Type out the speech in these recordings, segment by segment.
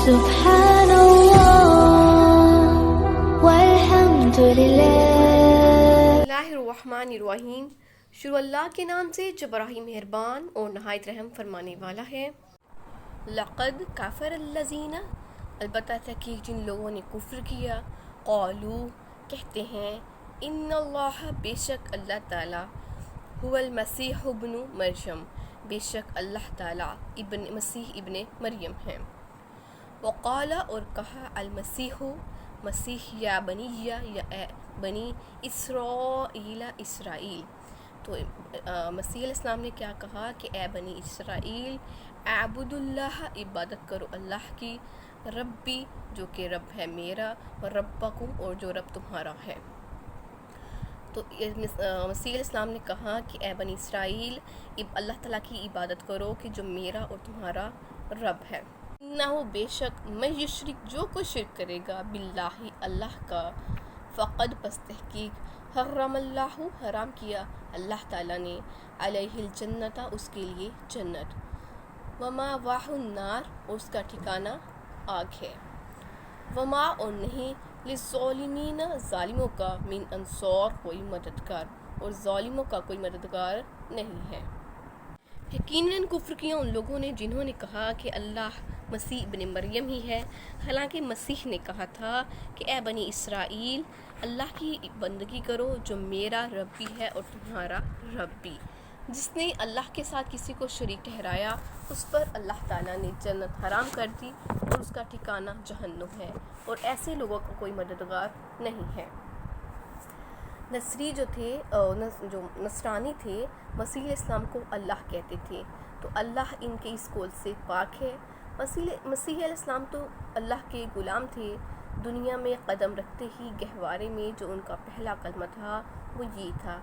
سبحان اللہ والحمد للہ۔ بسم اللہ الرحمن الرحیم۔ شروع اللہ کے نام سے جو بڑا ہی مہربان اور نہایت رحم فرمانے والا ہے۔ لقد کفر الذین، البتہ تحقیق جن لوگوں نے کفر کیا، قالو کہتے ہیں، ان اللہ بے شک اللہ تعالیٰ، هو المسیح ابن مریم بے شک اللہ تعالیٰ مسیح ابن مریم ہیں۔ وقال اور کہا المسیح مسیح یا بنی یا اے بنی اسرائیل اسرائیل، تو مسیح علیہ السلام نے کیا کہا کہ اے بنی اسرائیل اعبد اللہ عبادت کرو اللہ کی، ربی جو کہ رب ہے میرا، اور ربکم اور جو رب تمہارا ہے۔ تو مسیح علیہ السلام نے کہا کہ اے بنی اسرائیل اللہ تعالیٰ کی عبادت کرو کہ جو میرا اور تمہارا رب ہے۔ انہو بے شک من یشرک جو کوئی شرک کرے گا باللہ اللہ کا، فقد پس تحقیق حرم اللہ حرام کیا اللہ تعالیٰ نے علیہ الجنت اس کے لیے جنت، ومأواہ النار اور اس کا ٹھکانہ آگ ہے، وما اور نہیں للظالمین ظالموں کا من انصار کوئی مددگار، اور ظالموں کا کوئی مددگار نہیں ہے۔ یقیناً کفر کیا ان لوگوں نے جنہوں نے کہا کہ اللہ مسیح ابن مریم ہی ہے، حالانکہ مسیح نے کہا تھا کہ اے بنی اسرائیل اللہ کی بندگی کرو جو میرا رب بھی ہے اور تمہارا رب بھی۔ جس نے اللہ کے ساتھ کسی کو شریک ٹھہرایا اس پر اللہ تعالیٰ نے جنت حرام کر دی اور اس کا ٹھکانہ جہنم ہے، اور ایسے لوگوں کا کوئی مددگار نہیں ہے۔ نصری جو تھے جو نصرانی تھے مسیح علیہ السلام کو اللہ کہتے تھے، تو اللہ ان کے اس قول سے پاک ہے۔ مسیح علیہ السلام تو اللہ کے غلام تھے، دنیا میں قدم رکھتے ہی گہوارے میں جو ان کا پہلا کلمہ تھا وہ یہ تھا،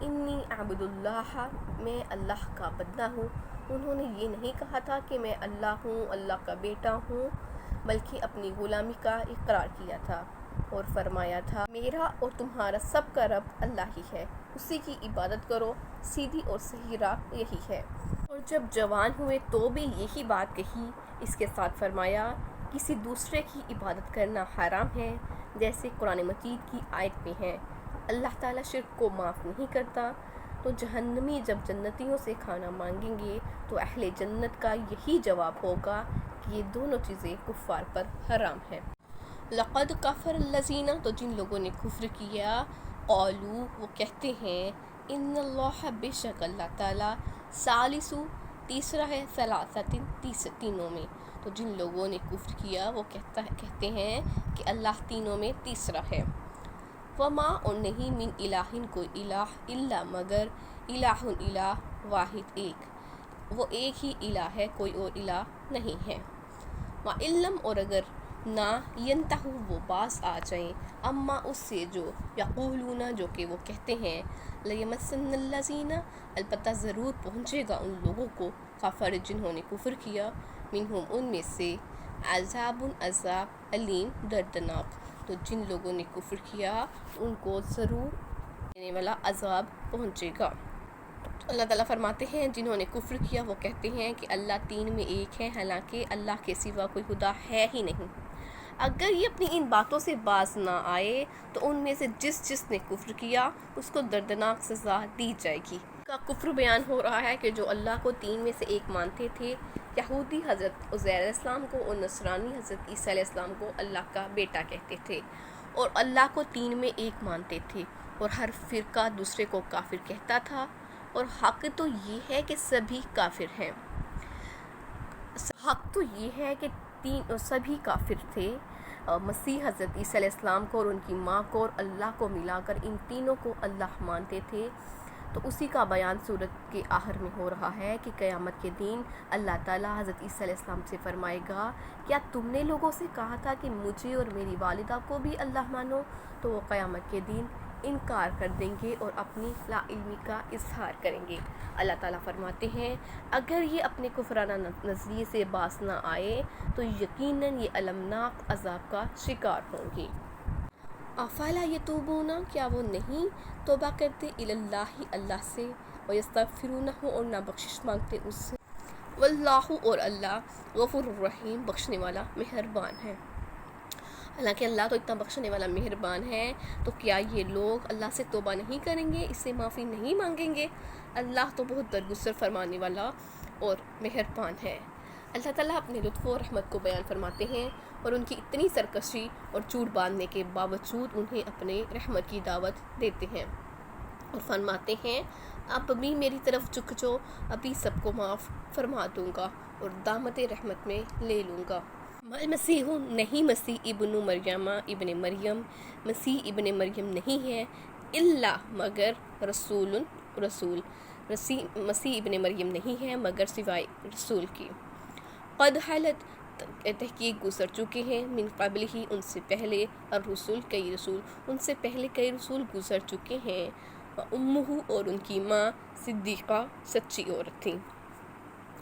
انی اعبد اللہ، میں اللہ کا بندہ ہوں۔ انہوں نے یہ نہیں کہا تھا کہ میں اللہ ہوں، اللہ کا بیٹا ہوں، بلکہ اپنی غلامی کا اقرار کیا تھا اور فرمایا تھا میرا اور تمہارا سب کا رب اللہ ہی ہے، اسی کی عبادت کرو، سیدھی اور صحیح راہ یہی ہے۔ اور جب جوان ہوئے تو بھی یہی بات کہی، اس کے ساتھ فرمایا کسی دوسرے کی عبادت کرنا حرام ہے، جیسے قرآن مجید کی آیت میں ہے، اللہ تعالیٰ شرک کو معاف نہیں کرتا۔ تو جہنمی جب جنتیوں سے کھانا مانگیں گے تو اہل جنت کا یہی جواب ہوگا کہ یہ دونوں چیزیں کفار پر حرام ہیں۔ لقد کفر الذین، تو جن لوگوں نے کفر کیا، قالو وہ کہتے ہیں، ان اللہ بے شک اللہ تعالیٰ ثالث تیسرا ہے، ثلاثۃ تینوں میں، تو جن لوگوں نے کفر کیا وہ کہتے ہیں کہ اللہ تینوں میں تیسرا ہے۔ وما اور نہیں من الہ کوئی الہ الا مگر الہ الہ واحد ایک، وہ ایک ہی الہ ہے، کوئی اور الہ نہیں ہے۔ وَإِلَّمْ اور اگر نہ ینتہو وہ باز آ جائیں، اما اس سے جو یقولون جو کہ وہ کہتے ہیں، لیمسن الذین البتہ ضرور پہنچے گا ان لوگوں کو کفر جنہوں نے کفر کیا، منہم ان میں سے عذاب عذاب علیم دردناک، تو جن لوگوں نے کفر کیا ان کو ضرور دینے والا عذاب پہنچے گا۔ اللہ تعالیٰ فرماتے ہیں جنہوں نے کفر کیا وہ کہتے ہیں کہ اللہ تین میں ایک ہے، حالانکہ اللہ کے سوا کوئی خدا ہے ہی نہیں۔ اگر یہ اپنی ان باتوں سے باز نہ آئے تو ان میں سے جس نے کفر کیا اس کو دردناک سزا دی جائے گی۔ کا کفر بیان ہو رہا ہے کہ جو اللہ کو تین میں سے ایک مانتے تھے، یہودی حضرت عزیر علیہ السلام کو اور نصرانی حضرت عیسیٰ علیہ السلام کو اللہ کا بیٹا کہتے تھے، اور اللہ کو تین میں ایک مانتے تھے، اور ہر فرقہ دوسرے کو کافر کہتا تھا، اور حق تو یہ ہے کہ سبھی کافر ہیں۔ حق تو یہ ہے کہ سبھی کافر تھے، مسیح حضرت عیسیٰ علیہ السلام کو اور ان کی ماں کو اور اللہ کو ملا کر ان تینوں کو اللہ مانتے تھے۔ تو اسی کا بیان سورت کے آخر میں ہو رہا ہے کہ قیامت کے دن اللہ تعالیٰ حضرت عیسیٰ علیہ السلام سے فرمائے گا، کیا تم نے لوگوں سے کہا تھا کہ مجھے اور میری والدہ کو بھی اللہ مانو؟ تو وہ قیامت کے دن انکار کر دیں گے اور اپنی لا علمی کا اظہار کریں گے۔ اللہ تعالیٰ فرماتے ہیں اگر یہ اپنے کفرانہ نظریے سے باز نہ آئے تو یقیناً یہ المناک عذاب کا شکار ہوں گے۔ افلا یتوبون، کیا وہ نہیں توبہ کرتے، الی اللہ اللہ سے، ویستغفرونہ اور نہ بخشش مانگتے اس سے، واللہ اور اللہ غفور الرحیم بخشنے والا مہربان ہے۔ حالانکہ اللہ تو اتنا بخشنے والا مہربان ہے، تو کیا یہ لوگ اللہ سے توبہ نہیں کریں گے، اس سے معافی نہیں مانگیں گے؟ اللہ تو بہت درگزر فرمانے والا اور مہربان ہے۔ اللہ تعالیٰ اپنے لطف و رحمت کو بیان فرماتے ہیں اور ان کی اتنی سرکشی اور جھوٹ باندھنے کے باوجود انہیں اپنے رحمت کی دعوت دیتے ہیں اور فرماتے ہیں آپ بھی میری طرف جھک جاؤ، ابھی سب کو معاف فرما دوں گا اور دامت رحمت میں لے لوں گا۔ مسیح نہیں، مسیح ابن مریم مسیح ابن مریم نہیں ہے، اللہ مگر رسول مسیح ابن مریم نہیں ہے مگر سوائے رسول کی، قد حلت تحقیق گزر چکے ہیں، من قبل ہی ان سے پہلے، الرسول کئی رسول ان سے پہلے کئی رسول گزر چکے ہیں، امہ اور ان کی ماں صدیقہ سچی عورت تھیں،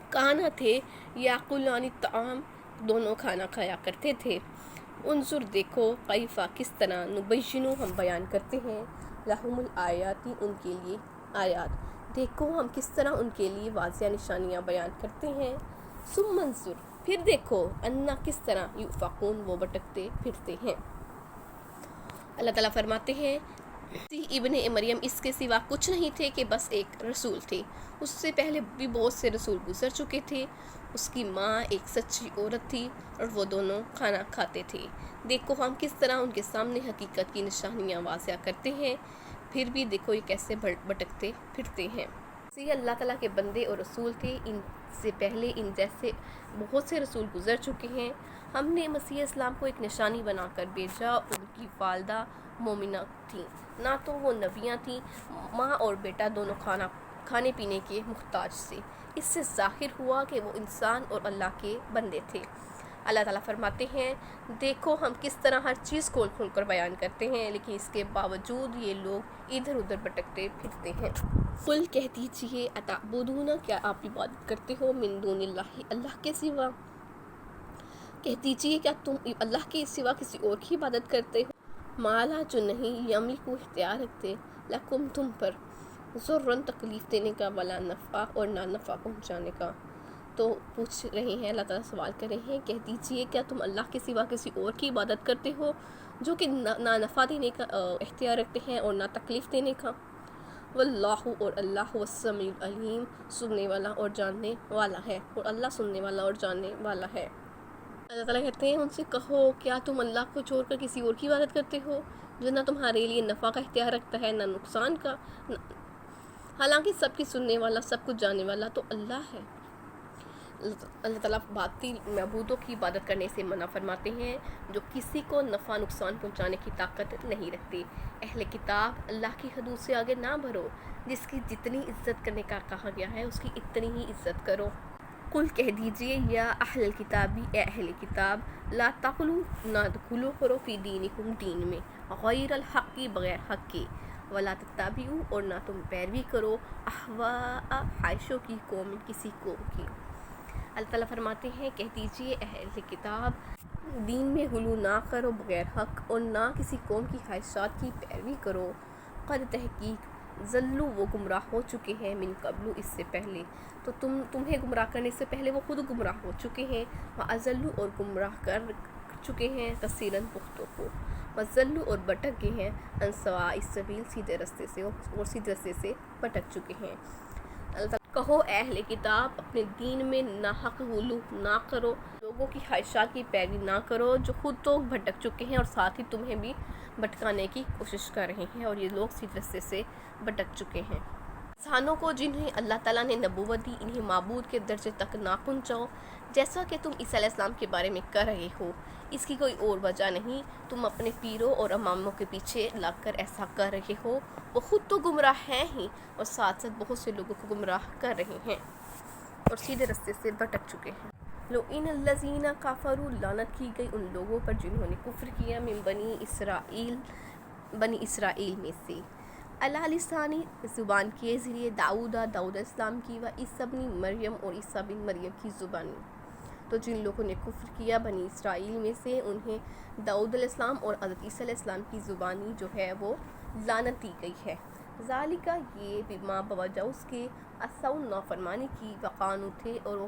کانا تھے یاکلان الطعام دونوں کھانا کھایا کرتے تھے، انظر دیکھو کیفا کس طرح نبینو ہم بیان کرتے ہیں، لہم الآیاتی ان کے لیے آیات، دیکھو ہم کس طرح ان کے لیے واضح نشانیاں بیان کرتے ہیں، ثم انظر پھر دیکھو انا کس طرح یؤفکون وہ بھٹکتے پھرتے ہیں۔ اللہ تعالیٰ فرماتے ہیں مسیح ابن مریم اس کے سوا کچھ نہیں تھے کہ بس ایک رسول تھے، اس سے پہلے بھی بہت سے رسول گزر چکے تھے، اس کی ماں ایک سچی عورت تھی اور وہ دونوں کھانا کھاتے تھے، دیکھو ہم کس طرح ان کے سامنے حقیقت کی نشانیاں واضح کرتے ہیں، پھر بھی دیکھو یہ کیسے بھٹکتے پھرتے ہیں۔ یہ اللہ تعالیٰ کے بندے اور رسول تھے، ان سے پہلے ان جیسے بہت سے رسول گزر چکے ہیں، ہم نے مسیح اسلام کو ایک نشانی بنا کر بھیجا، ان کی والدہ مومنہ تھیں، نہ تو وہ نبیاں تھیں، ماں اور بیٹا دونوں کھانے پینے کے محتاج سے، اس سے ظاہر ہوا کہ وہ انسان اور اللہ کے بندے تھے۔ اللہ تعالیٰ فرماتے ہیں دیکھو ہم کس طرح ہر چیز کھول کھول کر بیان کرتے ہیں، لیکن اس کے باوجود یہ لوگ ادھر ادھر بھٹکتے پھرتے ہیں۔ قل کہہ دیجیے اتعبدون کیا آپ عبادت کرتے ہو من دون اللہ اللہ کے سوا، کہہ دیجیے کیا تم اللہ کے سوا کسی اور کی عبادت کرتے ہو، مالا جو نہیں یملک اختیار رکھتے لکم تم پر ضرن تکلیف دینے کا ولا نفع اور نہ نفع پہنچانے کا۔ تو پوچھ رہے ہیں، اللہ تعالیٰ سوال کر رہے ہیں کہہ دیجیے کیا تم اللہ کے سوا کسی اور کی عبادت کرتے ہو جو کہ نہ نفع دینے کا اختیار رکھتے ہیں اور نہ تکلیف دینے کا، واللہ اور اللہ والسمیع العلیم سننے والا اور جاننے والا ہے، اور اللہ سننے والا اور جاننے والا ہے۔ اللہ تعالیٰ کہتے ہیں ان سے کہو کیا تم اللہ کو چھوڑ کر کسی اور کی عبادت کرتے ہو جو نہ تمہارے لیے نفع کا اختیار رکھتا ہے نہ نقصان کا، حالانکہ سب کی سننے والا سب کچھ جاننے والا تو اللہ ہے۔ اللہ تعالیٰ باطل معبودوں کی عبادت کرنے سے منع فرماتے ہیں جو کسی کو نفع نقصان پہنچانے کی طاقت نہیں رکھتے۔ اہل کتاب اللہ کی حدود سے آگے نہ بڑھو، جس کی جتنی عزت کرنے کا کہا گیا ہے اس کی اتنی ہی عزت کرو۔ قل کہہ دیجیے یا اہل الکتابی اے اہل کتاب لا تغلو نہ غلو کرو فی دینکم دین میں غیر الحق بغیر حق کے، ولا تتبعوا اور نہ تم پیروی کرو اہواء خواہشوں کی قوم کسی قوم کی۔ اللہ تعالیٰ فرماتے ہیں کہہ دیجیے اہل کتاب دین میں غلو نہ کرو بغیر حق اور نہ کسی قوم کی خواہشات کی پیروی کرو، قد تحقیق ضلوا وہ گمراہ ہو چکے ہیں من قبل اس سے پہلے، تو تمہیں گمراہ کرنے سے پہلے وہ خود گمراہ ہو چکے ہیں، وَأَضَلُّوا اور گمراہ کر چکے ہیں کثیراً بہتوں کو، وَضَلُّوا اور بھٹک گئے ہیں عن سواء السبیل سیدھے رستے سے، اور سیدھے رستے سے بھٹک چکے ہیں۔ اللہ تعالیٰ کہو اے اہل کتاب اپنے دین میں ناحق غلو نہ کرو، لوگوں کی خواہشات کی پیروی نہ کرو جو خود تو بھٹک چکے ہیں اور ساتھ ہی تمہیں بھی بھٹکانے کی کوشش کر رہے ہیں، اور یہ لوگ سیدھے رستے سے بھٹک چکے ہیں۔ انسانوں کو جنہیں اللہ تعالیٰ نے نبوت دی انہیں معبود کے درجے تک نہ پہنچاؤ جیسا کہ تم عیسیٰ علیہ السلام کے بارے میں کر رہے ہو، اس کی کوئی اور وجہ نہیں، تم اپنے پیروں اور اماموں کے پیچھے لگ کر ایسا کر رہے ہو، وہ خود تو گمراہ ہیں ہی اور ساتھ ساتھ بہت سے لوگوں کو گمراہ کر رہے ہیں اور سیدھے رستے سے بھٹک چکے ہیں۔ لَعِنَ الَّذِينَ كَفَرُوا لعنت کی گئی ان لوگوں پر جنہوں نے کفر کیا من بنی اسرائیل میں سے، علی لسانی زبان کے ذریعے داؤد علیہ السلام کی و عیسیٰ بن مریم اور عیسیٰ بن مریم کی زبانی، تو جن لوگوں نے کفر کیا بنی اسرائیل میں سے انہیں داؤد علیہ السلام اور حضرت عیسیٰ علیہ السلام کی زبانی جو ہے وہ لعنت دی گئی ہے، ذالکہ یہ بما بوجہ اس کے عصوا نافرمانی کی وقانو تھے اور وہ